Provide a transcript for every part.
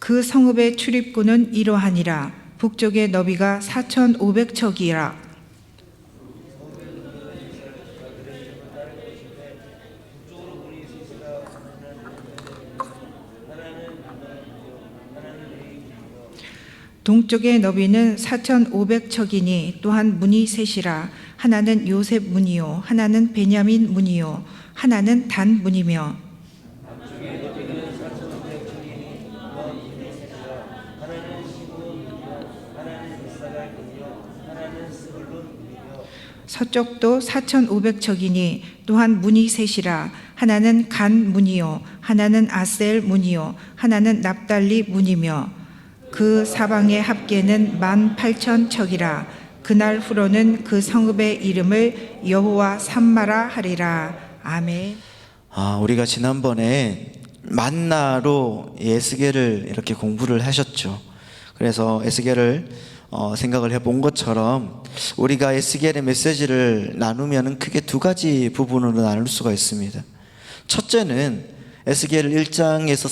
그 성읍의 출입구는 이러하니라. 북쪽의 너비가 4,500척이라. 동쪽의 너비는 4,500척이니 또한 문이 셋이라. 하나는 요셉 문이요, 하나는 베냐민 문이요, 하나는 단 문이며. 서쪽도 4,500척이니 또한 문이 셋이라. 하나는 간 문이요, 하나는 아셀 문이요, 하나는 납달리 문이며. 그 사방의 합계는 18,000척이라. 그날 후로는 그 성읍의 이름을 여호와 삼마라 하리라. 아멘. 우리가 지난번에 만나로 에스겔을 이렇게 공부를 하셨죠. 그래서 에스겔을 생각을 해본 것처럼 우리가 에스겔의 메시지를 나누면 크게 두 가지 부분으로 나눌 수가 있습니다. 첫째는 에스겔 1장에서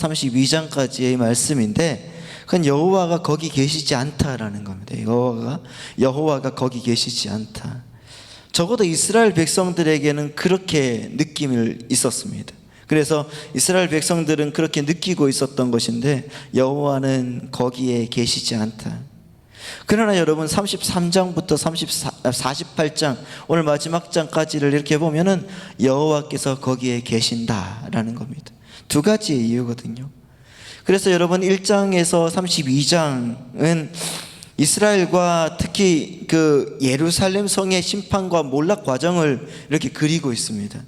32장까지의 말씀인데, 그건 여호와가 거기 계시지 않다라는 겁니다. 여호와가 거기 계시지 않다. 적어도 이스라엘 백성들에게는 그렇게 느낌이 있었습니다. 그래서 이스라엘 백성들은 그렇게 느끼고 있었던 것인데, 여호와는 거기에 계시지 않다. 그러나 여러분 33장부터 48장 오늘 마지막 장까지를 이렇게 보면은 여호와께서 거기에 계신다라는 겁니다. 두 가지의 이유거든요. 그래서 여러분 1장에서 32장은 이스라엘과 특히 그 예루살렘 성의 심판과 몰락 과정을 이렇게 그리고 있습니다.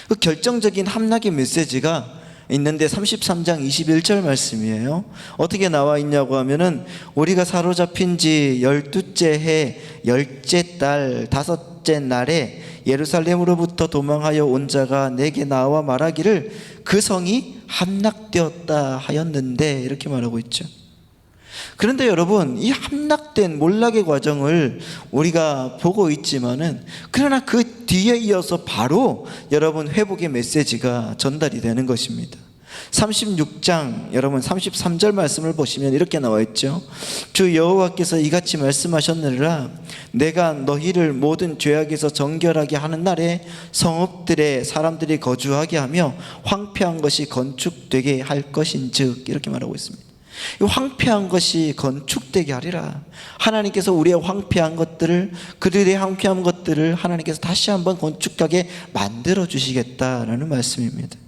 그 결정적인 함락의 메시지가 있는데 33장 21절 말씀이에요. 어떻게 나와 있냐고 하면은 우리가 사로잡힌 지 12째 해 10째 달 5째 날에 예루살렘으로부터 도망하여 온 자가 내게 나와 말하기를 그 성이 함락되었다 하였는데, 이렇게 말하고 있죠. 그런데 여러분, 이 함락된 몰락의 과정을 우리가 보고 있지만은, 그러나 그 뒤에 이어서 바로 여러분 회복의 메시지가 전달이 되는 것입니다. 36장 여러분 33절 말씀을 보시면 이렇게 나와 있죠. 주 여호와께서 이같이 말씀하셨느니라. 내가 너희를 모든 죄악에서 정결하게 하는 날에 성읍들에 사람들이 거주하게 하며 황폐한 것이 건축되게 할 것인즉, 이렇게 말하고 있습니다. 이 황폐한 것이 건축되게 하리라. 하나님께서 우리의 황폐한 것들을, 그들의 황폐한 것들을 하나님께서 다시 한번 건축하게 만들어 주시겠다라는 말씀입니다.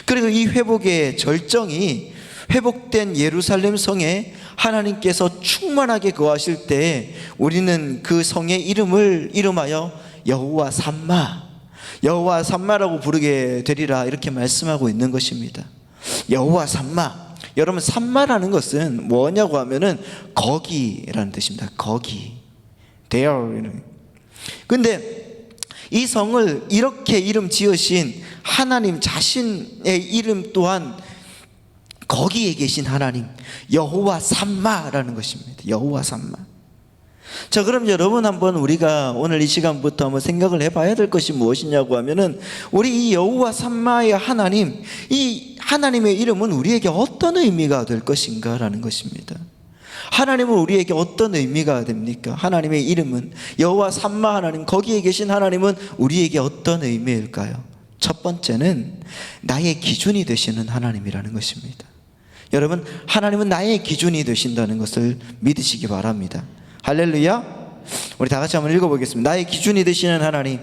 그리고 이 회복의 절정이 회복된 예루살렘 성에 하나님께서 충만하게 거하실 때 우리는 그 성의 이름을 이름하여 여호와 삼마, 여호와 삼마라고 부르게 되리라, 이렇게 말씀하고 있는 것입니다. 여호와 삼마. 여러분, 삼마라는 것은 뭐냐고 하면은 거기라는 뜻입니다. 거기, there. 근데 이 성을 이렇게 이름 지으신 하나님 자신의 이름 또한 거기에 계신 하나님, 여호와 삼마라는 것입니다. 여호와 삼마. 자, 그럼 여러분 한번 우리가 오늘 이 시간부터 한번 생각을 해봐야 될 것이 무엇이냐고 하면은, 우리 이 여호와 삼마의 하나님, 이 하나님의 이름은 우리에게 어떤 의미가 될 것인가라는 것입니다. 하나님은 우리에게 어떤 의미가 됩니까? 하나님의 이름은, 여호와 삼마 하나님, 거기에 계신 하나님은 우리에게 어떤 의미일까요? 첫 번째는 나의 기준이 되시는 하나님이라는 것입니다. 여러분, 하나님은 나의 기준이 되신다는 것을 믿으시기 바랍니다. 할렐루야. 우리 다 같이 한번 읽어보겠습니다. 나의 기준이 되시는 하나님.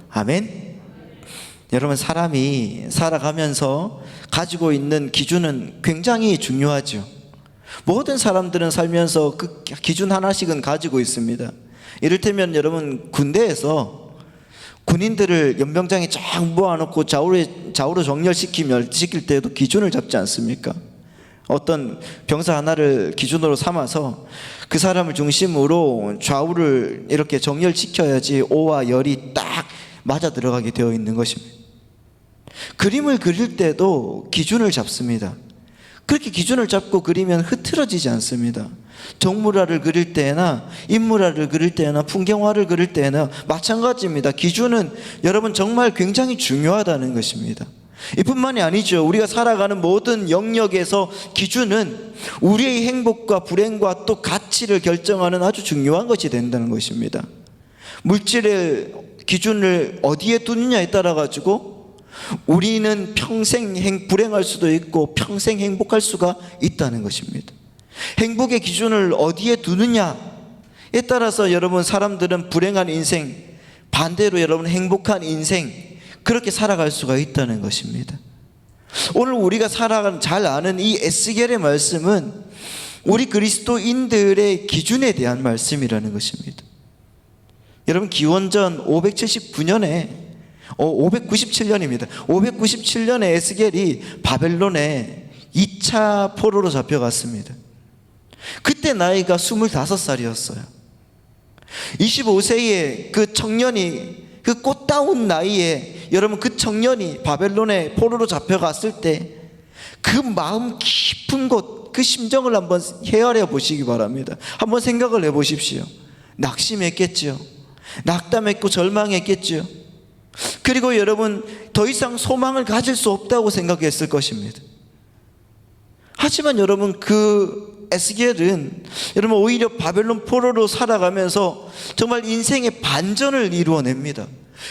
아멘. 여러분, 사람이 살아가면서 가지고 있는 기준은 굉장히 중요하죠. 모든 사람들은 살면서 그 기준 하나씩은 가지고 있습니다. 이를테면 여러분, 군대에서 군인들을 연병장에 쫙 모아놓고 좌우로 정렬시킬 때에도 기준을 잡지 않습니까? 어떤 병사 하나를 기준으로 삼아서 그 사람을 중심으로 좌우를 이렇게 정렬시켜야지 오와 열이 딱 맞아 들어가게 되어 있는 것입니다. 그림을 그릴 때도 기준을 잡습니다. 그렇게 기준을 잡고 그리면 흐트러지지 않습니다. 정물화를 그릴 때나 인물화를 그릴 때나 풍경화를 그릴 때나 마찬가지입니다. 기준은 여러분 정말 굉장히 중요하다는 것입니다. 이뿐만이 아니죠. 우리가 살아가는 모든 영역에서 기준은 우리의 행복과 불행과 또 가치를 결정하는 아주 중요한 것이 된다는 것입니다. 물질의 기준을 어디에 두느냐에 따라 가지고 우리는 평생 불행할 수도 있고 평생 행복할 수가 있다는 것입니다. 행복의 기준을 어디에 두느냐에 따라서 여러분, 사람들은 불행한 인생, 반대로 여러분 행복한 인생, 그렇게 살아갈 수가 있다는 것입니다. 오늘 우리가 살아가는 잘 아는 이 에스겔의 말씀은 우리 그리스도인들의 기준에 대한 말씀이라는 것입니다. 여러분, 기원전 579년에 597년입니다. 597년에 에스겔이 바벨론에 2차 포로로 잡혀갔습니다. 그때 나이가 25살이었어요. 25세의 그 청년이, 그 꽃다운 나이에 여러분, 그 청년이 바벨론에 포로로 잡혀갔을 때 그 마음 깊은 곳, 그 심정을 한번 헤아려 보시기 바랍니다. 한번 생각을 해보십시오. 낙심했겠죠. 낙담했고 절망했겠죠. 그리고 여러분, 더 이상 소망을 가질 수 없다고 생각했을 것입니다. 하지만 여러분, 그 에스겔은 여러분 오히려 바벨론 포로로 살아가면서 정말 인생의 반전을 이루어냅니다.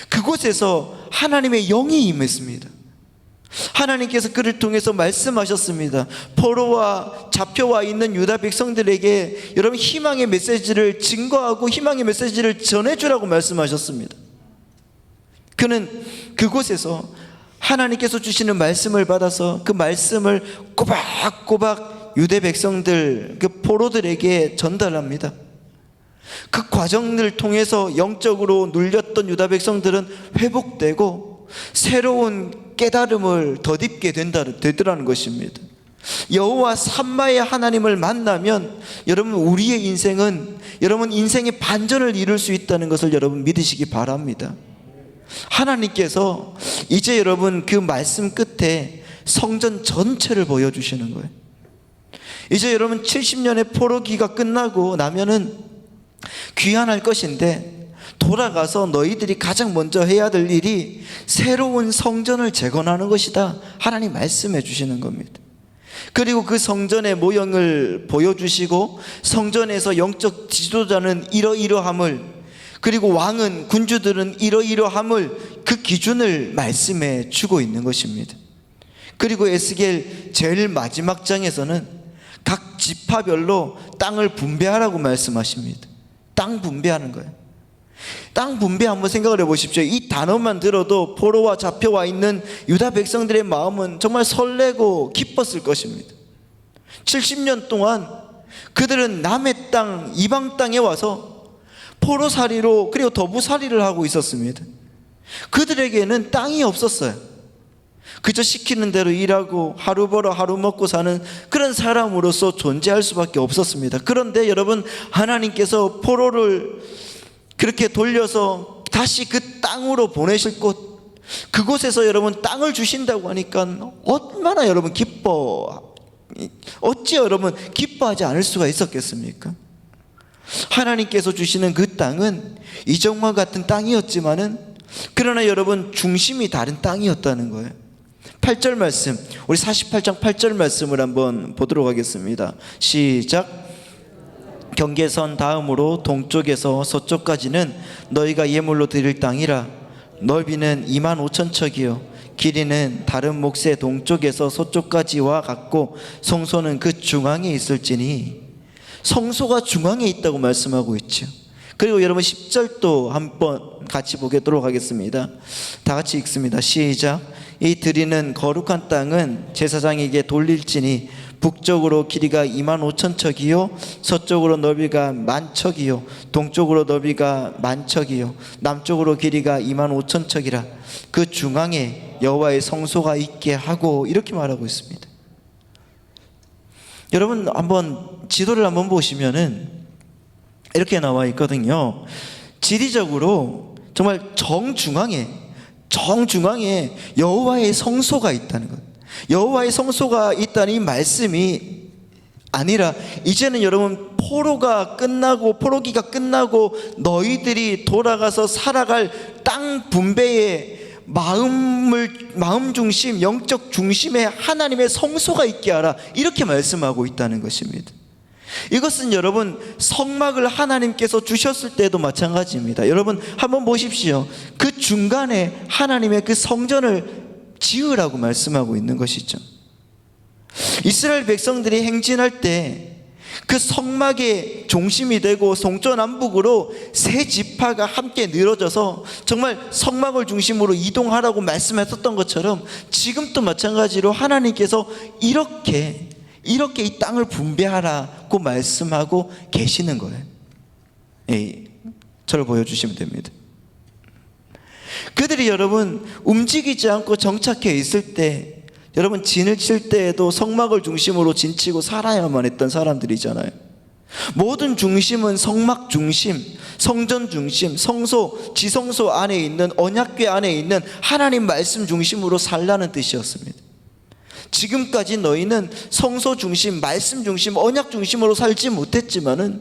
그곳에서 하나님의 영이 임했습니다. 하나님께서 그를 통해서 말씀하셨습니다. 포로와 잡혀와 있는 유다 백성들에게 여러분 희망의 메시지를 증거하고 희망의 메시지를 전해주라고 말씀하셨습니다. 그는 그곳에서 하나님께서 주시는 말씀을 받아서 그 말씀을 꼬박꼬박 유대 백성들, 그 포로들에게 전달합니다. 그 과정을 통해서 영적으로 눌렸던 유다 백성들은 회복되고 새로운 깨달음을 덧입게 되더라는 것입니다. 여호와 삼마의 하나님을 만나면 여러분, 우리의 인생은 여러분 인생의 반전을 이룰 수 있다는 것을 여러분 믿으시기 바랍니다. 하나님께서 이제 여러분 그 말씀 끝에 성전 전체를 보여주시는 거예요. 이제 여러분 70년의 포로기가 끝나고 나면은 귀환할 것인데, 돌아가서 너희들이 가장 먼저 해야 될 일이 새로운 성전을 재건하는 것이다, 하나님 말씀해 주시는 겁니다. 그리고 그 성전의 모형을 보여주시고 성전에서 영적 지도자는 이러이러함을, 그리고 왕은, 군주들은 이러이러함을, 그 기준을 말씀해 주고 있는 것입니다. 그리고 에스겔 제일 마지막 장에서는 각 지파별로 땅을 분배하라고 말씀하십니다. 땅 분배하는 거예요. 땅 분배 한번 생각을 해보십시오. 이 단어만 들어도 포로와 잡혀와 있는 유다 백성들의 마음은 정말 설레고 기뻤을 것입니다. 70년 동안 그들은 남의 땅, 이방 땅에 와서 포로살이로, 그리고 도부살이를 하고 있었습니다. 그들에게는 땅이 없었어요. 그저 시키는 대로 일하고 하루 벌어 하루 먹고 사는 그런 사람으로서 존재할 수밖에 없었습니다. 그런데 여러분, 하나님께서 포로를 그렇게 돌려서 다시 그 땅으로 보내실 곳, 그곳에서 여러분 땅을 주신다고 하니까 얼마나 여러분 어찌 여러분 기뻐하지 않을 수가 있었겠습니까? 하나님께서 주시는 그 땅은 이전과 같은 땅이었지만은, 그러나 여러분 중심이 다른 땅이었다는 거예요. 8절 말씀, 우리 48장 8절 말씀을 한번 보도록 하겠습니다. 시작. 경계선 다음으로 동쪽에서 서쪽까지는 너희가 예물로 드릴 땅이라. 넓이는 25,000척이요 길이는 다른 몫의 동쪽에서 서쪽까지와 같고 성소는 그 중앙에 있을지니. 성소가 중앙에 있다고 말씀하고 있죠. 그리고 여러분 10절도 한번 같이 보도록 하겠습니다. 다 같이 읽습니다. 시작. 이 드리는 거룩한 땅은 제사장에게 돌릴지니 북쪽으로 길이가 25,000척이요 서쪽으로 넓이가 10,000척이요 동쪽으로 넓이가 10,000척이요 남쪽으로 길이가 25,000척이라. 그 중앙에 여호와의 성소가 있게 하고, 이렇게 말하고 있습니다. 여러분 한번 지도를 한번 보시면은 이렇게 나와 있거든요. 지리적으로 정말 정중앙에 여호와의 성소가 있다는 것. 여호와의 성소가 있다는 이 말씀이 아니라, 이제는 여러분 포로기가 끝나고 너희들이 돌아가서 살아갈 땅 분배의 마음 중심, 영적 중심에 하나님의 성소가 있게 하라, 이렇게 말씀하고 있다는 것입니다. 이것은 여러분 성막을 하나님께서 주셨을 때도 마찬가지입니다. 여러분 한번 보십시오. 그 중간에 하나님의 그 성전을 지으라고 말씀하고 있는 것이죠. 이스라엘 백성들이 행진할 때 그 성막의 중심이 되고 동서남북으로 세 지파가 함께 늘어져서 정말 성막을 중심으로 이동하라고 말씀하셨던 것처럼 지금도 마찬가지로 하나님께서 이렇게 이 땅을 분배하라고 말씀하고 계시는 거예요. 저를 보여주시면 됩니다. 그들이 여러분 움직이지 않고 정착해 있을 때, 여러분 진을 칠 때에도 성막을 중심으로 진치고 살아야만 했던 사람들이잖아요. 모든 중심은 성막 중심, 성전 중심, 성소, 지성소 안에 있는 언약궤 안에 있는 하나님 말씀 중심으로 살라는 뜻이었습니다. 지금까지 너희는 성소 중심, 말씀 중심, 언약 중심으로 살지 못했지만은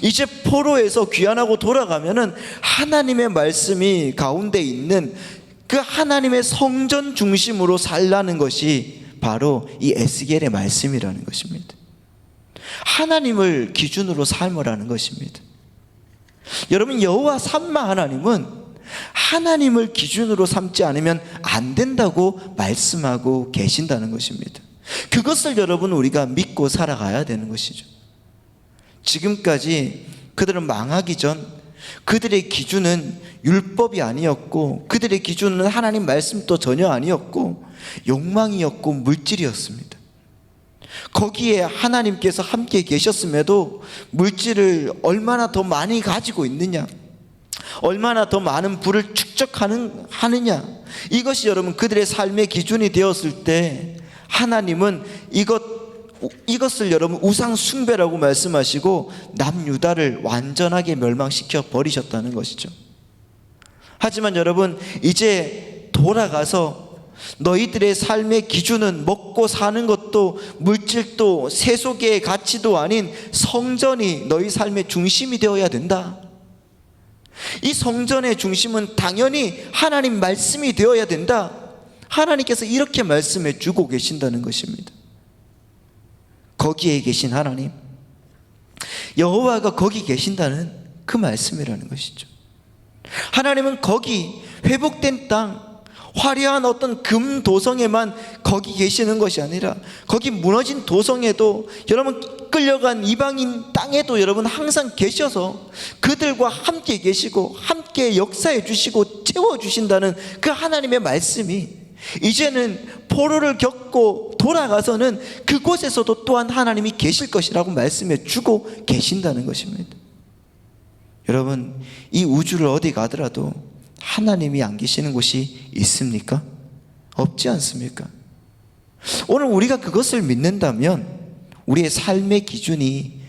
이제 포로에서 귀환하고 돌아가면은 하나님의 말씀이 가운데 있는 그 하나님의 성전 중심으로 살라는 것이 바로 이 에스겔의 말씀이라는 것입니다. 하나님을 기준으로 삶으라는 것입니다. 여러분 여호와 삼마 하나님은 하나님을 기준으로 삼지 않으면 안 된다고 말씀하고 계신다는 것입니다. 그것을 여러분 우리가 믿고 살아가야 되는 것이죠. 지금까지 그들은 망하기 전 그들의 기준은 율법이 아니었고, 그들의 기준은 하나님 말씀도 전혀 아니었고, 욕망이었고 물질이었습니다. 거기에 하나님께서 함께 계셨음에도 물질을 얼마나 더 많이 가지고 있느냐, 얼마나 더 많은 부를 축적하느냐, 이것이 여러분 그들의 삶의 기준이 되었을 때 하나님은 이것을 여러분 우상 숭배라고 말씀하시고 남유다를 완전하게 멸망시켜 버리셨다는 것이죠. 하지만 여러분 이제 돌아가서 너희들의 삶의 기준은 먹고 사는 것도 물질도 세속의 가치도 아닌 성전이 너희 삶의 중심이 되어야 된다. 이 성전의 중심은 당연히 하나님 말씀이 되어야 된다. 하나님께서 이렇게 말씀해 주고 계신다는 것입니다. 거기에 계신 하나님, 여호와가 거기 계신다는 그 말씀이라는 것이죠. 하나님은 거기 회복된 땅, 화려한 어떤 금 도성에만 거기 계시는 것이 아니라 거기 무너진 도성에도, 여러분 끌려간 이방인 땅에도 여러분 항상 계셔서 그들과 함께 계시고 함께 역사해 주시고 채워주신다는 그 하나님의 말씀이 이제는 포로를 겪고 돌아가서는 그곳에서도 또한 하나님이 계실 것이라고 말씀해 주고 계신다는 것입니다. 여러분 이 우주를 어디 가더라도 하나님이 안 계시는 곳이 있습니까? 없지 않습니까? 오늘 우리가 그것을 믿는다면 우리의 삶의 기준이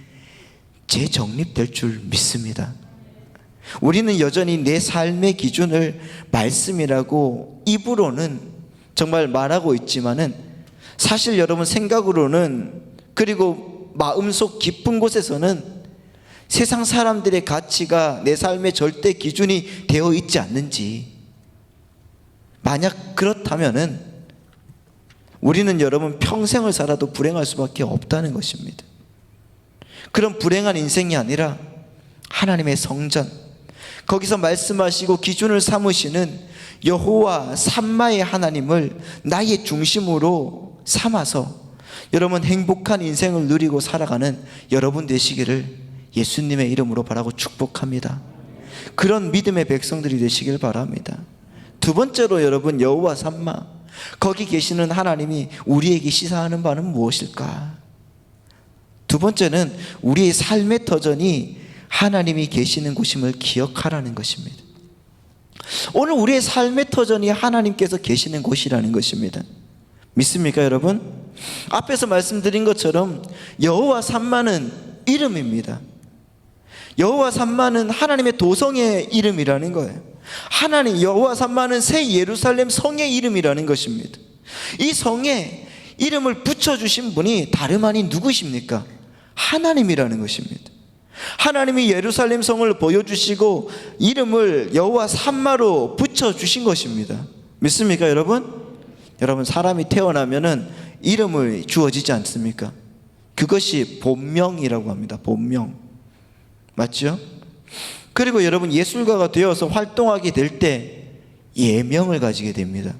재정립될 줄 믿습니다. 우리는 여전히 내 삶의 기준을 말씀이라고 입으로는 정말 말하고 있지만은 사실 여러분 생각으로는, 그리고 마음속 깊은 곳에서는 세상 사람들의 가치가 내 삶의 절대 기준이 되어 있지 않는지, 만약 그렇다면은 우리는 여러분 평생을 살아도 불행할 수밖에 없다는 것입니다. 그런 불행한 인생이 아니라 하나님의 성전, 거기서 말씀하시고 기준을 삼으시는 여호와 삼마의 하나님을 나의 중심으로 삼아서 여러분 행복한 인생을 누리고 살아가는 여러분 되시기를 예수님의 이름으로 바라고 축복합니다. 그런 믿음의 백성들이 되시길 바랍니다. 두 번째로 여러분 여호와 삼마, 거기 계시는 하나님이 우리에게 시사하는 바는 무엇일까? 두 번째는 우리의 삶의 터전이 하나님이 계시는 곳임을 기억하라는 것입니다. 오늘 우리의 삶의 터전이 하나님께서 계시는 곳이라는 것입니다. 믿습니까 여러분? 앞에서 말씀드린 것처럼 여호와 삼마는 이름입니다. 여호와 삼마는 하나님의 도성의 이름이라는 거예요. 하나님 여호와 삼마는 새 예루살렘 성의 이름이라는 것입니다. 이 성에 이름을 붙여주신 분이 다름 아닌 누구십니까? 하나님이라는 것입니다. 하나님이 예루살렘 성을 보여주시고 이름을 여호와 삼마로 붙여주신 것입니다. 믿습니까, 여러분? 여러분, 사람이 태어나면은 이름을 주어지지 않습니까? 그것이 본명이라고 합니다. 본명. 맞죠? 그리고 여러분, 예술가가 되어서 활동하게 될 때 예명을 가지게 됩니다.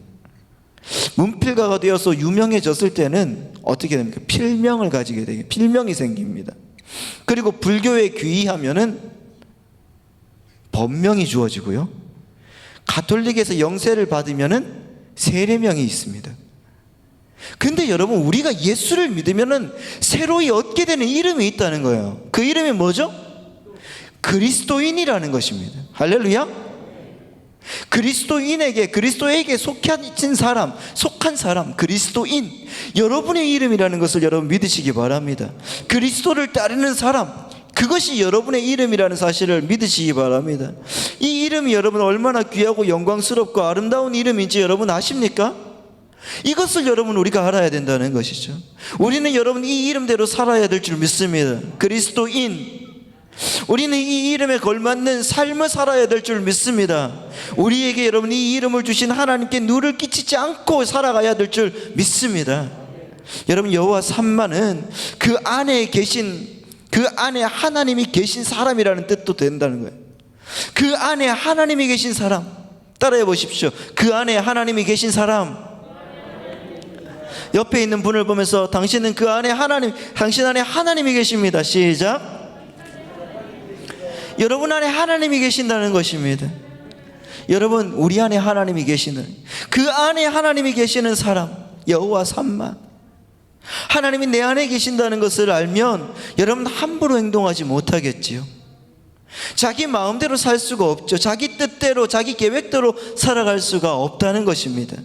문필가가 되어서 유명해졌을 때는 어떻게 됩니까? 필명을 가지게 되게 필명이 생깁니다. 그리고 불교에 귀의하면은 법명이 주어지고요. 가톨릭에서 영세를 받으면은 세례명이 있습니다. 근데 여러분, 우리가 예수를 믿으면은 새로이 얻게 되는 이름이 있다는 거예요. 그 이름이 뭐죠? 그리스도인이라는 것입니다. 할렐루야. 그리스도에게 속한 사람, 그리스도인, 여러분의 이름이라는 것을 여러분 믿으시기 바랍니다. 그리스도를 따르는 사람, 그것이 여러분의 이름이라는 사실을 믿으시기 바랍니다. 이 이름이 여러분 얼마나 귀하고 영광스럽고 아름다운 이름인지 여러분 아십니까? 이것을 여러분 우리가 알아야 된다는 것이죠. 우리는 여러분 이 이름대로 살아야 될 줄 믿습니다. 그리스도인, 우리는 이 이름에 걸맞는 삶을 살아야 될 줄 믿습니다. 우리에게 여러분 이 이름을 주신 하나님께 누를 끼치지 않고 살아가야 될 줄 믿습니다. 여러분, 여호와 삼마는 그 안에 하나님이 계신 사람이라는 뜻도 된다는 거예요. 그 안에 하나님이 계신 사람, 따라해 보십시오. 그 안에 하나님이 계신 사람. 옆에 있는 분을 보면서 당신 안에 하나님이 계십니다. 시작. 여러분 안에 하나님이 계신다는 것입니다. 여러분, 우리 안에 하나님이 계시는, 그 안에 하나님이 계시는 사람, 여호와 삼마, 하나님이 내 안에 계신다는 것을 알면 여러분 함부로 행동하지 못하겠지요. 자기 마음대로 살 수가 없죠. 자기 뜻대로, 자기 계획대로 살아갈 수가 없다는 것입니다.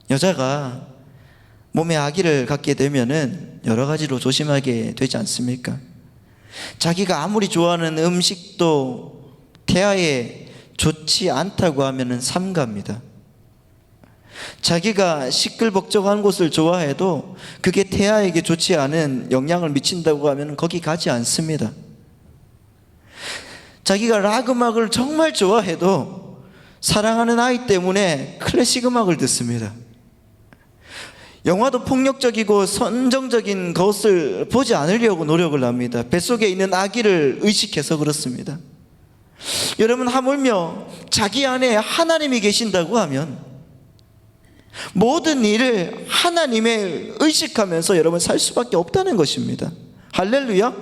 여자가 몸에 아기를 갖게 되면은 여러 가지로 조심하게 되지 않습니까? 자기가 아무리 좋아하는 음식도 태아에 좋지 않다고 하면은 삼갑니다. 자기가 시끌벅적한 곳을 좋아해도 그게 태아에게 좋지 않은 영향을 미친다고 하면 거기 가지 않습니다. 자기가 락 음악을 정말 좋아해도 사랑하는 아이 때문에 클래식 음악을 듣습니다. 영화도 폭력적이고 선정적인 것을 보지 않으려고 노력을 합니다. 뱃속에 있는 아기를 의식해서 그렇습니다. 여러분, 하물며 자기 안에 하나님이 계신다고 하면 모든 일을 하나님을 의식하면서 여러분 살 수밖에 없다는 것입니다. 할렐루야.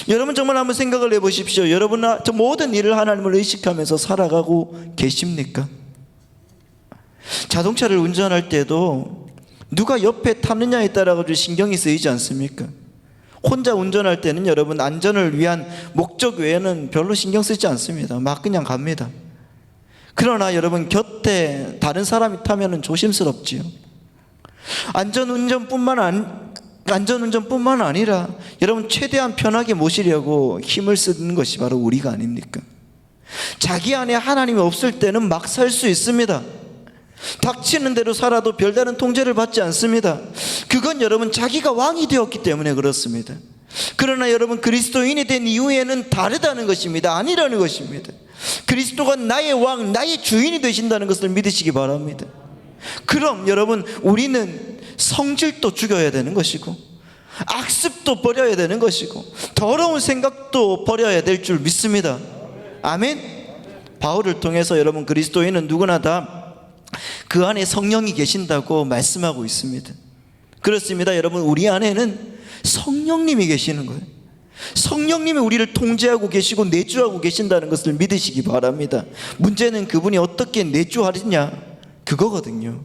여러분 정말 한번 생각을 해보십시오. 여러분 저 모든 일을 하나님을 의식하면서 살아가고 계십니까? 자동차를 운전할 때도 누가 옆에 타느냐에 따라 신경이 쓰이지 않습니까? 혼자 운전할 때는 여러분 안전을 위한 목적 외에는 별로 신경 쓰지 않습니다. 막 그냥 갑니다. 그러나 여러분 곁에 다른 사람이 타면 조심스럽지요. 안전운전뿐만 아니라 여러분 최대한 편하게 모시려고 힘을 쓰는 것이 바로 우리가 아닙니까? 자기 안에 하나님이 없을 때는 막 살 수 있습니다. 닥치는 대로 살아도 별다른 통제를 받지 않습니다. 그건 여러분 자기가 왕이 되었기 때문에 그렇습니다. 그러나 여러분 그리스도인이 된 이후에는 다르다는 것입니다. 아니라는 것입니다. 그리스도가 나의 왕, 나의 주인이 되신다는 것을 믿으시기 바랍니다. 그럼 여러분 우리는 성질도 죽여야 되는 것이고 악습도 버려야 되는 것이고 더러운 생각도 버려야 될 줄 믿습니다. 아멘. 바울을 통해서 여러분 그리스도인은 누구나 다 그 안에 성령이 계신다고 말씀하고 있습니다. 그렇습니다. 여러분 우리 안에는 성령님이 계시는 거예요. 성령님이 우리를 통제하고 계시고 내주하고 계신다는 것을 믿으시기 바랍니다. 문제는 그분이 어떻게 내주하느냐 그거거든요.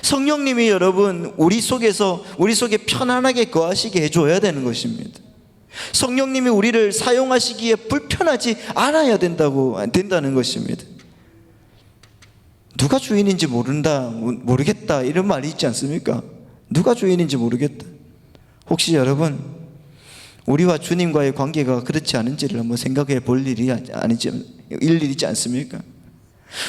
성령님이 여러분 우리 속에 편안하게 거하시게 해줘야 되는 것입니다. 성령님이 우리를 사용하시기에 불편하지 않아야 된다는 것입니다. 누가 주인인지 모르겠다 이런 말이 있지 않습니까? 누가 주인인지 모르겠다. 혹시 여러분 우리와 주님과의 관계가 그렇지 않은지를 한번 생각해 볼 일이 있지 않습니까?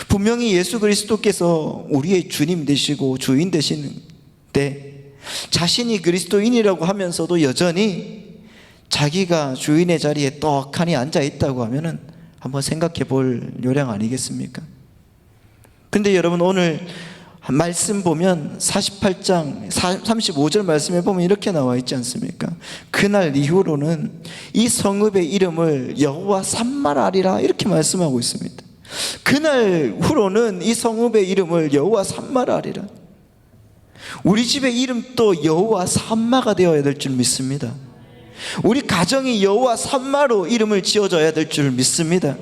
분명히 예수 그리스도께서 우리의 주님 되시고 주인 되시는데 자신이 그리스도인이라고 하면서도 여전히 자기가 주인의 자리에 떡하니 앉아 있다고 하면은 한번 생각해 볼 요량 아니겠습니까? 근데 여러분 오늘 말씀 보면 48장 35절 말씀에 보면 이렇게 나와 있지 않습니까? 그날 이후로는 이 성읍의 이름을 여호와 삼마라리라 이렇게 말씀하고 있습니다. 그날 후로는 이 성읍의 이름을 여호와 삼마라리라. 우리 집의 이름도 여호와 삼마가 되어야 될 줄 믿습니다. 우리 가정이 여호와 삼마로 이름을 지어져야 될 줄 믿습니다.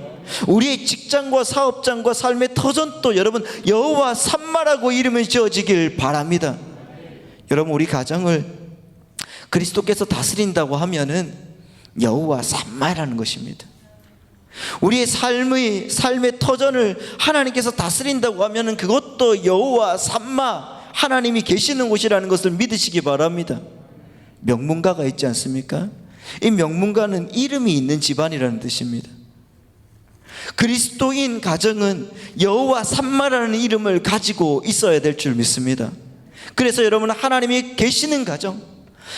우리의 직장과 사업장과 삶의 터전도 여러분 여호와 삼마라고 이름을 지어지길 바랍니다. 여러분 우리 가정을 그리스도께서 다스린다고 하면은 여호와 삼마라는 것입니다. 우리의 삶의 터전을 하나님께서 다스린다고 하면은 그것도 여호와 삼마 하나님이 계시는 곳이라는 것을 믿으시기 바랍니다. 명문가가 있지 않습니까? 이 명문가는 이름이 있는 집안이라는 뜻입니다. 그리스도인 가정은 여호와 삼마라는 이름을 가지고 있어야 될 줄 믿습니다. 그래서 여러분 하나님이 계시는 가정,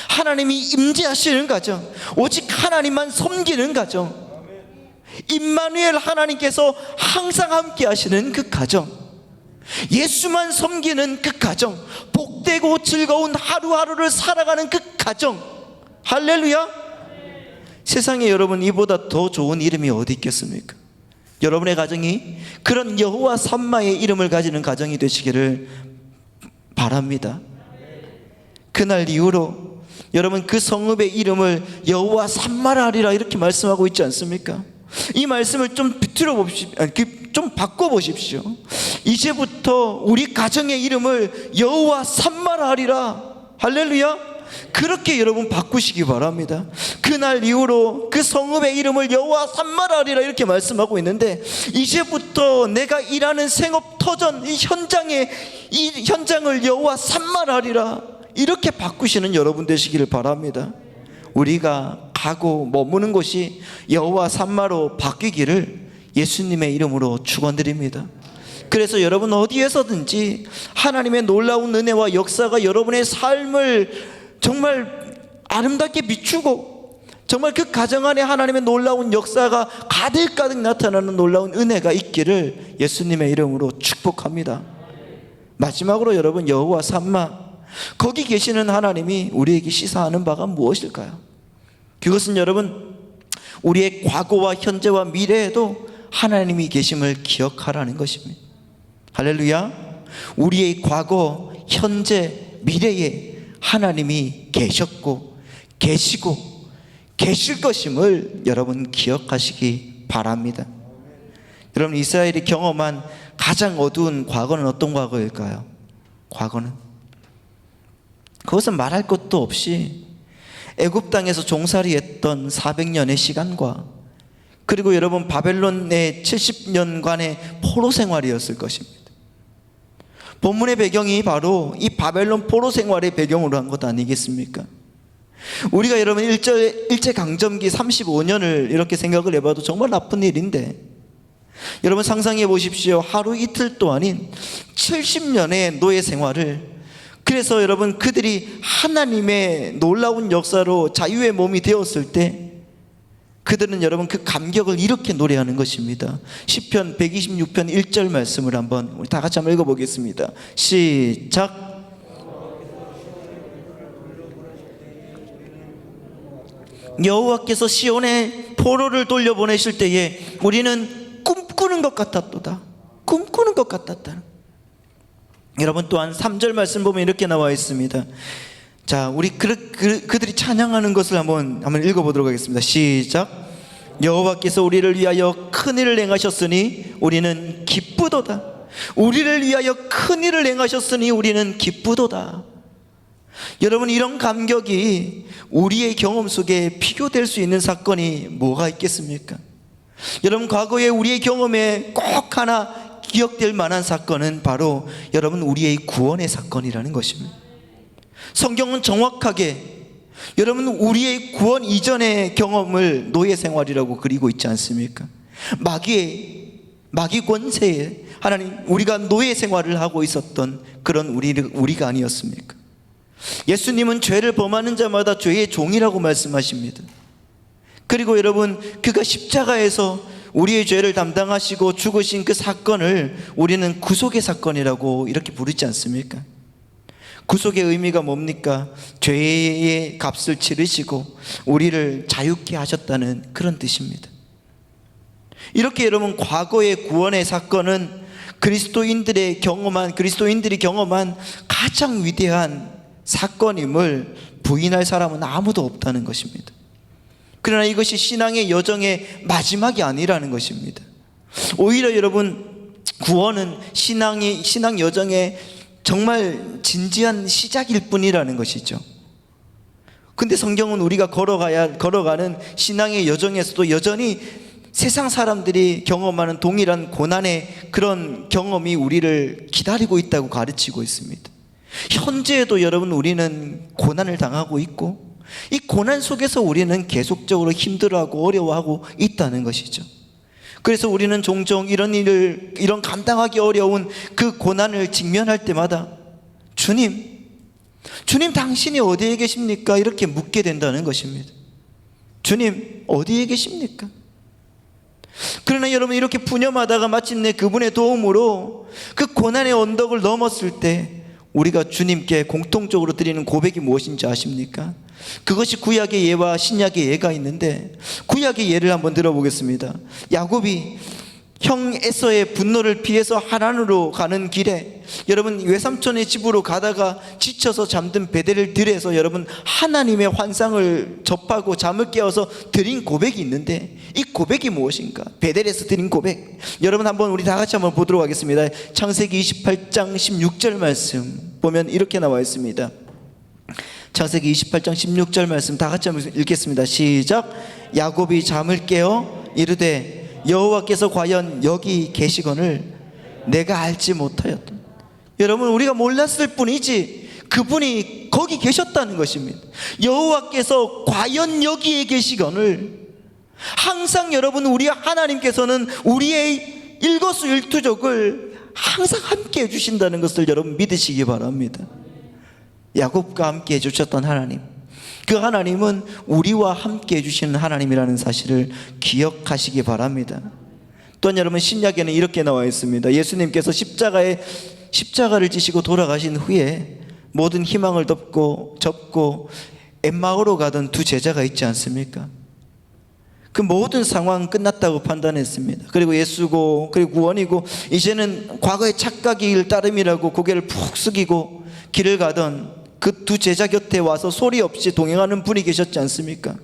하나님이 임재하시는 가정, 오직 하나님만 섬기는 가정, 임마누엘 하나님께서 항상 함께 하시는 그 가정, 예수만 섬기는 그 가정, 복되고 즐거운 하루하루를 살아가는 그 가정, 할렐루야. 세상에 여러분 이보다 더 좋은 이름이 어디 있겠습니까? 여러분의 가정이 그런 여호와 삼마의 이름을 가지는 가정이 되시기를 바랍니다. 그날 이후로 여러분 그 성읍의 이름을 여호와 삼마라 하리라 이렇게 말씀하고 있지 않습니까? 이 말씀을 좀 비틀어 보십시오. 좀 바꿔 보십시오. 이제부터 우리 가정의 이름을 여호와 삼마라 하리라. 할렐루야. 그렇게 여러분 바꾸시기 바랍니다. 그날 이후로 그 성읍의 이름을 여호와 삼마라 하리라 이렇게 말씀하고 있는데, 이제부터 내가 일하는 생업 터전 이 현장을 여호와 삼마라 하리라 이렇게 바꾸시는 여러분 되시기를 바랍니다. 우리가 가고 머무는 곳이 여호와 삼마로 바뀌기를 예수님의 이름으로 축원드립니다. 그래서 여러분 어디에서든지 하나님의 놀라운 은혜와 역사가 여러분의 삶을 정말 아름답게 비추고, 정말 그 가정 안에 하나님의 놀라운 역사가 가득가득 나타나는 놀라운 은혜가 있기를 예수님의 이름으로 축복합니다. 마지막으로 여러분 여호와 삼마, 거기 계시는 하나님이 우리에게 시사하는 바가 무엇일까요? 그것은 여러분 우리의 과거와 현재와 미래에도 하나님이 계심을 기억하라는 것입니다. 할렐루야. 우리의 과거, 현재, 미래에 하나님이 계셨고 계시고 계실 것임을 여러분 기억하시기 바랍니다. 여러분 이스라엘이 경험한 가장 어두운 과거는 어떤 과거일까요? 과거는 그것은 말할 것도 없이 애굽 땅에서 종살이했던 400년의 시간과, 그리고 여러분 바벨론의 70년간의 포로 생활이었을 것입니다. 본문의 배경이 바로 이 바벨론 포로 생활의 배경으로 한 것 아니겠습니까? 우리가 여러분 일제강점기 35년을 이렇게 생각을 해봐도 정말 나쁜 일인데, 여러분 상상해 보십시오. 하루 이틀 도 아닌 70년의 노예 생활을, 그래서 여러분 그들이 하나님의 놀라운 역사로 자유의 몸이 되었을 때 그들은 여러분 그 감격을 이렇게 노래하는 것입니다. 시편 126편 1절 말씀을 한번 우리 다 같이 한번 읽어보겠습니다. 시작. 여호와께서 시온에 포로를 돌려보내실 때에 우리는 꿈꾸는 것 같았도다. 꿈꾸는 것 같았다. 여러분 또한 3절 말씀 보면 이렇게 나와 있습니다. 자, 우리 그들이 찬양하는 것을 한번 읽어보도록 하겠습니다. 시작. 여호와께서 우리를 위하여 큰 일을 행하셨으니 우리는 기쁘도다. 우리를 위하여 큰 일을 행하셨으니 우리는 기쁘도다. 여러분 이런 감격이 우리의 경험 속에 비교될 수 있는 사건이 뭐가 있겠습니까? 여러분 과거에 우리의 경험에 꼭 하나 기억될 만한 사건은 바로 여러분 우리의 구원의 사건이라는 것입니다. 성경은 정확하게 여러분 우리의 구원 이전의 경험을 노예 생활이라고 그리고 있지 않습니까? 마귀 권세에 하나님 우리가 노예 생활을 하고 있었던 그런 우리가 아니었습니까? 예수님은 죄를 범하는 자마다 죄의 종이라고 말씀하십니다. 그리고 여러분 그가 십자가에서 우리의 죄를 담당하시고 죽으신 그 사건을 우리는 구속의 사건이라고 이렇게 부르지 않습니까? 구속의 의미가 뭡니까? 죄의 값을 치르시고 우리를 자유케 하셨다는 그런 뜻입니다. 이렇게 여러분, 과거의 구원의 사건은 그리스도인들이 경험한 가장 위대한 사건임을 부인할 사람은 아무도 없다는 것입니다. 그러나 이것이 신앙의 여정의 마지막이 아니라는 것입니다. 오히려 여러분, 구원은 신앙 여정의 정말 진지한 시작일 뿐이라는 것이죠. 근데 성경은 우리가 걸어가는 신앙의 여정에서도 여전히 세상 사람들이 경험하는 동일한 고난의 그런 경험이 우리를 기다리고 있다고 가르치고 있습니다. 현재에도 여러분, 우리는 고난을 당하고 있고 이 고난 속에서 우리는 계속적으로 힘들어하고 어려워하고 있다는 것이죠. 그래서 우리는 종종 이런 감당하기 어려운 그 고난을 직면할 때마다 주님 당신이 어디에 계십니까? 이렇게 묻게 된다는 것입니다. 주님 어디에 계십니까? 그러나 여러분, 이렇게 푸념하다가 마침내 그분의 도움으로 그 고난의 언덕을 넘었을 때 우리가 주님께 공통적으로 드리는 고백이 무엇인지 아십니까? 그것이 구약의 예와 신약의 예가 있는데, 구약의 예를 한번 들어보겠습니다. 야곱이 형 에서의 분노를 피해서 하란으로 가는 길에 여러분, 외삼촌의 집으로 가다가 지쳐서 잠든 베델을 들에서 여러분, 하나님의 환상을 접하고 잠을 깨어서 드린 고백이 있는데, 이 고백이 무엇인가? 베델에서 드린 고백, 여러분 한번 우리 다 같이 한번 보도록 하겠습니다. 창세기 28장 16절 말씀 보면 이렇게 나와 있습니다. 창세기 28장 16절 말씀 다 같이 한번 읽겠습니다. 시작. 야곱이 잠을 깨어 이르되 여호와께서 과연 여기 계시거늘 내가 알지 못하였다. 여러분, 우리가 몰랐을 뿐이지 그분이 거기 계셨다는 것입니다. 여호와께서 과연 여기에 계시거늘, 항상 여러분, 우리 하나님께서는 우리의 일거수일투족을 항상 함께 해주신다는 것을 여러분 믿으시기 바랍니다. 야곱과 함께 해주셨던 하나님, 그 하나님은 우리와 함께 해주시는 하나님이라는 사실을 기억하시기 바랍니다. 또한 여러분, 신약에는 이렇게 나와 있습니다. 예수님께서 십자가를 지시고 돌아가신 후에 모든 희망을 접고 엠마오로 가던 두 제자가 있지 않습니까? 그 모든 상황은 끝났다고 판단했습니다. 그리고 예수고 그리고 구원이고 이제는 과거의 착각일 따름이라고 고개를 푹 숙이고 길을 가던 그 두 제자 곁에 와서 소리 없이 동행하는 분이 계셨지 않습니까?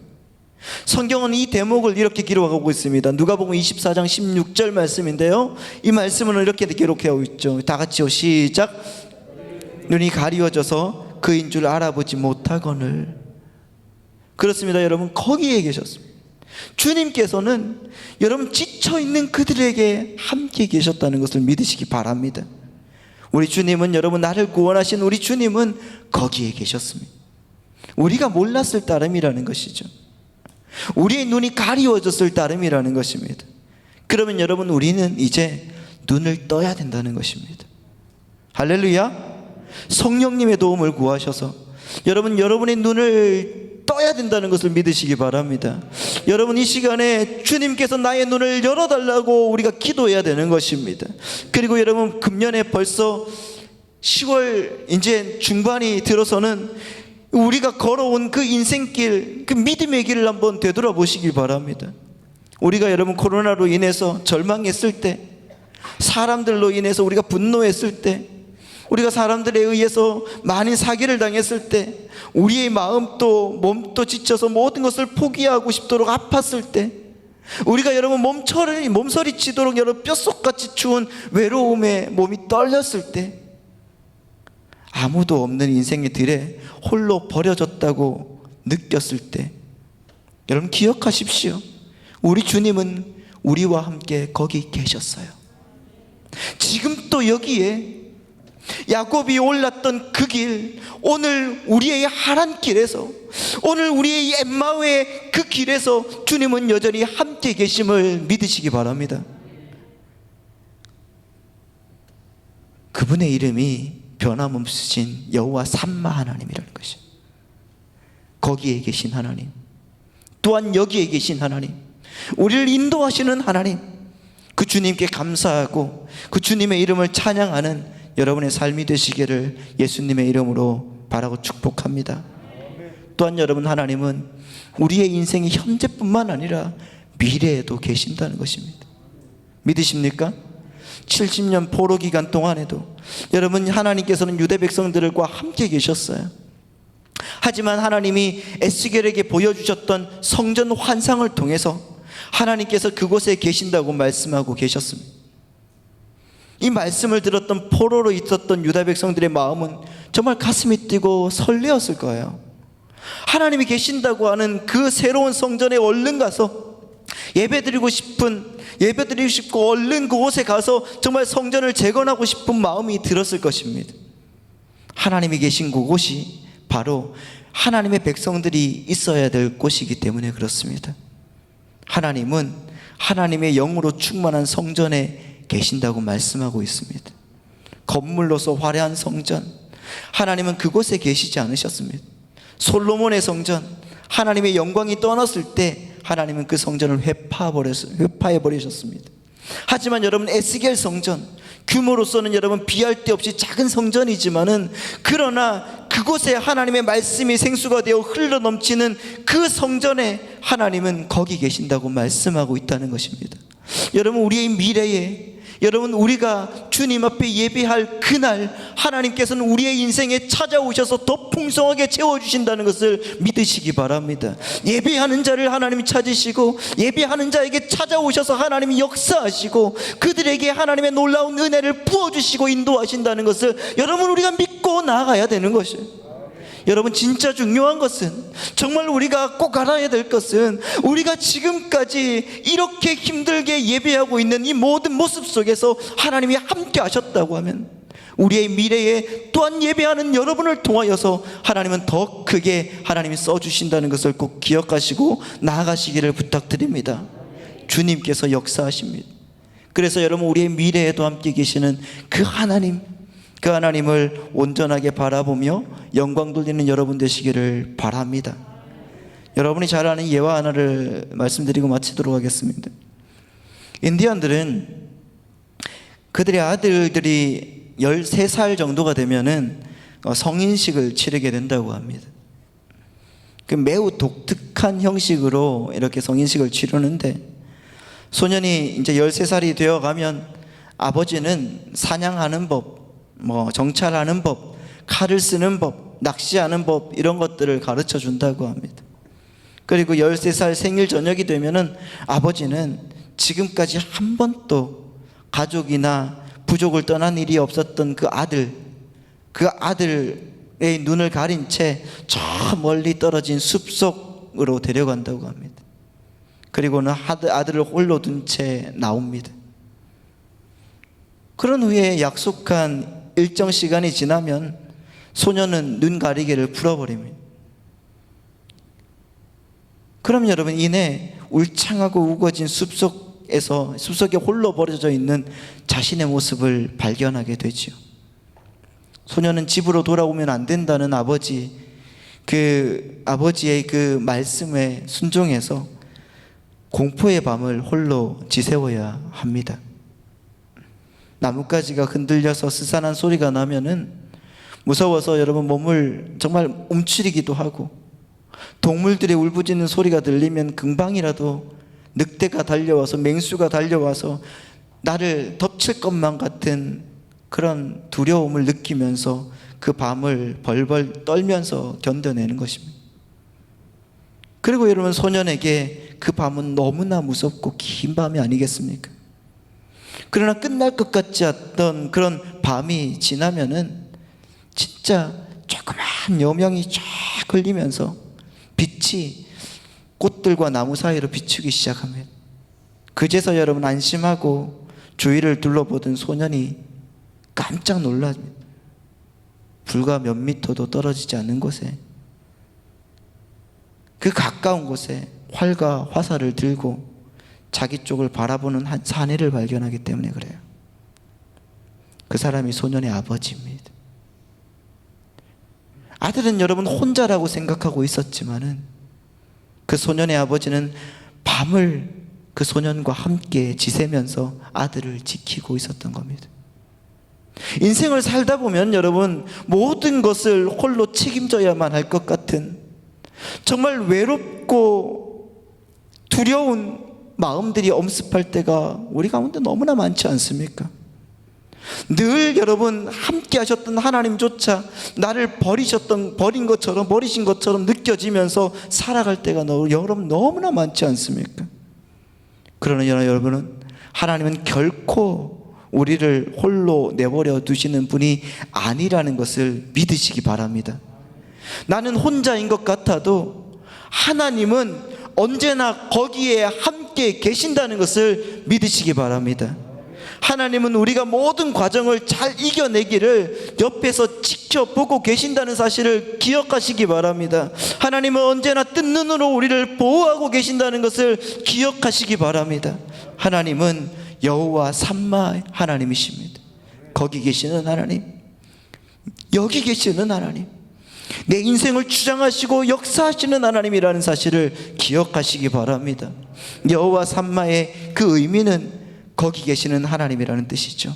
성경은 이 대목을 이렇게 기록하고 있습니다. 누가복음 24장 16절 말씀인데요, 이 말씀은 이렇게 기록하고 있죠. 다 같이요. 시작. 눈이 가리워져서 그인 줄 알아보지 못하거늘. 그렇습니다. 여러분, 거기에 계셨습니다. 주님께서는 여러분, 지쳐있는 그들에게 함께 계셨다는 것을 믿으시기 바랍니다. 우리 주님은, 여러분, 나를 구원하신 우리 주님은 거기에 계셨습니다. 우리가 몰랐을 따름이라는 것이죠. 우리의 눈이 가리워졌을 따름이라는 것입니다. 그러면 여러분, 우리는 이제 눈을 떠야 된다는 것입니다. 할렐루야. 성령님의 도움을 구하셔서 여러분의 눈을 떠야 된다는 것을 믿으시기 바랍니다. 여러분, 이 시간에 주님께서 나의 눈을 열어달라고 우리가 기도해야 되는 것입니다. 그리고 여러분, 금년에 벌써 10월 이제 중반이 들어서는 우리가 걸어온 그 인생길, 그 믿음의 길을 한번 되돌아보시기 바랍니다. 우리가 여러분, 코로나로 인해서 절망했을 때, 사람들로 인해서 우리가 분노했을 때, 우리가 사람들에 의해서 많은 사기를 당했을 때, 우리의 마음도 몸도 지쳐서 모든 것을 포기하고 싶도록 아팠을 때, 우리가 여러분 몸서리치도록 여러분 뼛속같이 추운 외로움에 몸이 떨렸을 때, 아무도 없는 인생의 들에 홀로 버려졌다고 느꼈을 때, 여러분 기억하십시오. 우리 주님은 우리와 함께 거기 계셨어요. 지금 또 여기에 야곱이 올랐던 그 길, 오늘 우리의 하란길에서, 오늘 우리의 엠마오의 그 길에서 주님은 여전히 함께 계심을 믿으시기 바랍니다. 그분의 이름이 변함없으신 여호와 삼마 하나님이라는 것이죠. 거기에 계신 하나님, 또한 여기에 계신 하나님, 우리를 인도하시는 하나님, 그 주님께 감사하고 그 주님의 이름을 찬양하는 여러분의 삶이 되시기를 예수님의 이름으로 바라고 축복합니다. 또한 여러분, 하나님은 우리의 인생이 현재뿐만 아니라 미래에도 계신다는 것입니다. 믿으십니까? 70년 포로 기간 동안에도 여러분, 하나님께서는 유대 백성들과 함께 계셨어요. 하지만 하나님이 에스겔에게 보여주셨던 성전 환상을 통해서 하나님께서 그곳에 계신다고 말씀하고 계셨습니다. 이 말씀을 들었던 포로로 있었던 유다 백성들의 마음은 정말 가슴이 뛰고 설레었을 거예요. 하나님이 계신다고 하는 그 새로운 성전에 얼른 가서 예배드리고 싶고 얼른 그곳에 가서 정말 성전을 재건하고 싶은 마음이 들었을 것입니다. 하나님이 계신 그곳이 바로 하나님의 백성들이 있어야 될 곳이기 때문에 그렇습니다. 하나님은 하나님의 영으로 충만한 성전에 계신다고 말씀하고 있습니다. 건물로서 화려한 성전, 하나님은 그곳에 계시지 않으셨습니다. 솔로몬의 성전, 하나님의 영광이 떠났을 때 하나님은 그 성전을 회파해 버리셨습니다. 하지만 여러분, 에스겔 성전, 규모로서는 여러분 비할 데 없이 작은 성전이지만은, 그러나 그곳에 하나님의 말씀이 생수가 되어 흘러 넘치는 그 성전에 하나님은 거기 계신다고 말씀하고 있다는 것입니다. 여러분, 우리의 미래에, 여러분, 우리가 주님 앞에 예배할 그날 하나님께서는 우리의 인생에 찾아오셔서 더 풍성하게 채워주신다는 것을 믿으시기 바랍니다. 예배하는 자를 하나님이 찾으시고 예배하는 자에게 찾아오셔서 하나님이 역사하시고 그들에게 하나님의 놀라운 은혜를 부어주시고 인도하신다는 것을 여러분, 우리가 믿고 나아가야 되는 것이에요. 여러분, 진짜 중요한 것은, 정말 우리가 꼭 알아야 될 것은, 우리가 지금까지 이렇게 힘들게 예배하고 있는 이 모든 모습 속에서 하나님이 함께 하셨다고 하면 우리의 미래에 또한 예배하는 여러분을 통하여서 하나님은 더 크게 하나님이 써주신다는 것을 꼭 기억하시고 나아가시기를 부탁드립니다. 주님께서 역사하십니다. 그래서 여러분, 우리의 미래에도 함께 계시는 그 하나님, 그 하나님을 온전하게 바라보며 영광 돌리는 여러분 되시기를 바랍니다. 여러분이 잘 아는 예화 하나를 말씀드리고 마치도록 하겠습니다. 인디언들은 그들의 아들들이 13살 정도가 되면은 성인식을 치르게 된다고 합니다. 그 매우 독특한 형식으로 이렇게 성인식을 치르는데, 소년이 이제 13살이 되어 가면 아버지는 사냥하는 법, 정찰하는 법, 칼을 쓰는 법, 낚시하는 법, 이런 것들을 가르쳐 준다고 합니다. 그리고 13살 생일 저녁이 되면은 아버지는 지금까지 한 번도 가족이나 부족을 떠난 일이 없었던 그 아들의 눈을 가린 채 저 멀리 떨어진 숲속으로 데려간다고 합니다. 그리고는 아들을 홀로 둔 채 나옵니다. 그런 후에 약속한 일정 시간이 지나면 소년은 눈 가리개를 풀어버립니다. 그럼 여러분, 이내 울창하고 우거진 숲속에 홀로 버려져 있는 자신의 모습을 발견하게 되죠. 소년은 집으로 돌아오면 안 된다는 아버지의 그 말씀에 순종해서 공포의 밤을 홀로 지새워야 합니다. 나뭇가지가 흔들려서 스산한 소리가 나면은 무서워서 여러분 몸을 정말 움츠리기도 하고, 동물들의 울부짖는 소리가 들리면 금방이라도 늑대가 달려와서, 맹수가 달려와서 나를 덮칠 것만 같은 그런 두려움을 느끼면서 그 밤을 벌벌 떨면서 견뎌내는 것입니다. 그리고 여러분, 소년에게 그 밤은 너무나 무섭고 긴 밤이 아니겠습니까? 그러나 끝날 것 같지 않던 그런 밤이 지나면은 진짜 조그만 여명이 쫙 흘리면서 빛이 꽃들과 나무 사이로 비추기 시작합니다. 그제서 여러분, 안심하고 주위를 둘러보던 소년이 깜짝 놀랍니다. 불과 몇 미터도 떨어지지 않는 곳에, 그 가까운 곳에 활과 화살을 들고 자기 쪽을 바라보는 한 사내를 발견하기 때문에 그래요. 그 사람이 소년의 아버지입니다. 아들은 여러분 혼자라고 생각하고 있었지만은 그 소년의 아버지는 밤을 그 소년과 함께 지새면서 아들을 지키고 있었던 겁니다. 인생을 살다 보면 여러분, 모든 것을 홀로 책임져야만 할 것 같은 정말 외롭고 두려운 마음들이 엄습할 때가 우리 가운데 너무나 많지 않습니까? 늘 여러분 함께 하셨던 하나님조차 나를 버린 것처럼 느껴지면서 살아갈 때가 여러분 너무나 많지 않습니까? 그러나 여러분은, 하나님은 결코 우리를 홀로 내버려 두시는 분이 아니라는 것을 믿으시기 바랍니다. 나는 혼자인 것 같아도 하나님은 언제나 거기에 함께 계신다는 것을 믿으시기 바랍니다. 하나님은 우리가 모든 과정을 잘 이겨내기를 옆에서 지켜보고 계신다는 사실을 기억하시기 바랍니다. 하나님은 언제나 뜬 눈으로 우리를 보호하고 계신다는 것을 기억하시기 바랍니다. 하나님은 여호와 삼마 하나님이십니다. 거기 계시는 하나님, 여기 계시는 하나님, 내 인생을 주장하시고 역사하시는 하나님이라는 사실을 기억하시기 바랍니다. 여호와 삼마의 그 의미는 거기 계시는 하나님이라는 뜻이죠.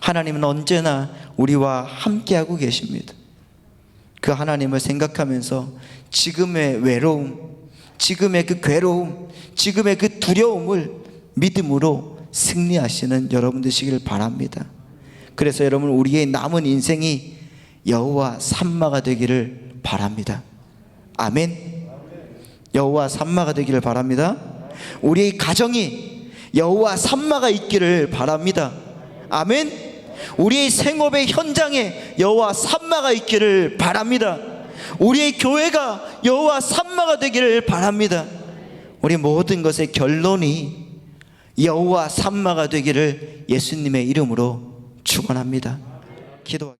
하나님은 언제나 우리와 함께하고 계십니다. 그 하나님을 생각하면서 지금의 외로움, 지금의 그 괴로움, 지금의 그 두려움을 믿음으로 승리하시는 여러분 되시길 바랍니다. 그래서 여러분, 우리의 남은 인생이 여호와 삼마가 되기를 바랍니다. 아멘. 여호와 삼마가 되기를 바랍니다. 우리의 가정이 여호와 삼마가 있기를 바랍니다. 아멘. 우리의 생업의 현장에 여호와 삼마가 있기를 바랍니다. 우리의 교회가 여호와 삼마가 되기를 바랍니다. 우리 모든 것의 결론이 여호와 삼마가 되기를 예수님의 이름으로 축원합니다. 기도.